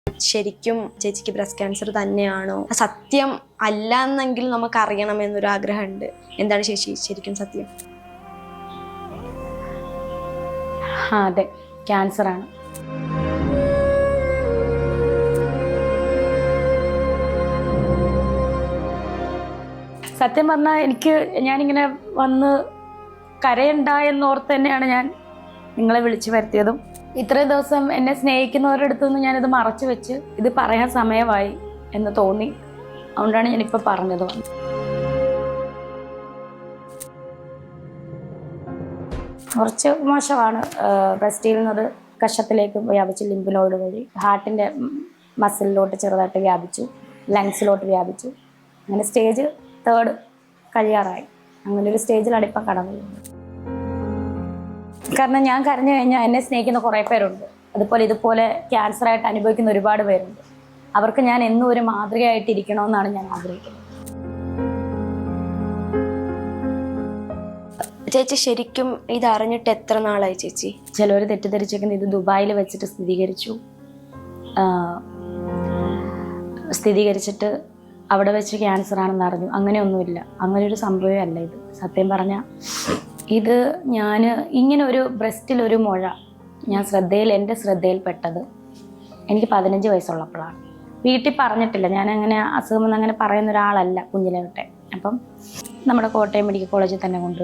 ശരിക്കും ചേച്ചിക്ക് breast cancer തന്നെയാണോ, സത്യം അല്ല എന്നെങ്കിൽ നമുക്ക് അറിയണമെന്നൊരു ആഗ്രഹമുണ്ട്. എന്താണ് ചേച്ചി ശരിക്കും സത്യം? അതെ, ക്യാൻസറാണ്. സത്യം പറഞ്ഞാൽ ഞാനിങ്ങനെ വന്ന് കരയണ്ട എന്നോർത്ത് തന്നെയാണ് ഞാൻ നിങ്ങളെ വിളിച്ചു വരുത്തിയതും. ഇത്രയും ദിവസം എന്നെ സ്നേഹിക്കുന്നവരുടെ അടുത്തു നിന്ന് ഞാനിത് മറച്ചു വെച്ച് ഇത് പറയാൻ സമയമായി എന്ന് തോന്നി. അതുകൊണ്ടാണ് ഞാനിപ്പോൾ പറഞ്ഞത്. കുറച്ച് മോശമാണ്. ബ്രസ്റ്റിൽ നിന്നത് കഷത്തിലേക്ക് വ്യാപിച്ചു, ലിംഫ് നോഡ് വഴി ഹാർട്ടിൻ്റെ മസിലിലോട്ട് ചെറുതായിട്ട് വ്യാപിച്ചു, ലങ്സിലോട്ട് വ്യാപിച്ചു. അങ്ങനെ സ്റ്റേജ് 3 കഴിയാറായി. അങ്ങനെ ഒരു സ്റ്റേജിലാണ് ഇപ്പം കടന്നു പോകുന്നത്. കാരണം ഞാൻ കരഞ്ഞു കഴിഞ്ഞാൽ എന്നെ സ്നേഹിക്കുന്ന കുറേ പേരുണ്ട്. അതുപോലെ ഇതുപോലെ ക്യാൻസറായിട്ട് അനുഭവിക്കുന്ന ഒരുപാട് പേരുണ്ട്. അവർക്ക് ഞാൻ എന്നും ഒരു മാതൃകയായിട്ടിരിക്കണമെന്നാണ് ഞാൻ ആഗ്രഹിക്കുന്നത്. ചേച്ചി ശരിക്കും ഇത് അറിഞ്ഞിട്ട് എത്ര നാളായി ചേച്ചി? ചിലവർ തെറ്റിദ്ധരിച്ചേക്കുന്നത് ഇത് ദുബായിൽ വെച്ചിട്ട് സ്ഥിരീകരിച്ചിട്ട് അവിടെ വെച്ച് ക്യാൻസർ ആണെന്ന് അറിഞ്ഞു. അങ്ങനെയൊന്നുമില്ല, അങ്ങനെ ഒരു സംഭവമേ അല്ല ഇത്. സത്യം പറഞ്ഞാൽ ഇത് ഞാൻ ഇങ്ങനെ ഒരു ബ്രസ്റ്റിലൊരു മുഴ എൻ്റെ ശ്രദ്ധയിൽപ്പെട്ടത് എനിക്ക് 15 വയസ്സുള്ളപ്പോഴാണ്. വീട്ടിൽ പറഞ്ഞിട്ടില്ല. ഞാനങ്ങനെ അസുഖമെന്ന് അങ്ങനെ പറയുന്ന ഒരാളല്ല കുഞ്ഞിലെ തൊട്ടേ. അപ്പം നമ്മുടെ കോട്ടയം മെഡിക്കൽ കോളേജിൽ തന്നെ കൊണ്ട്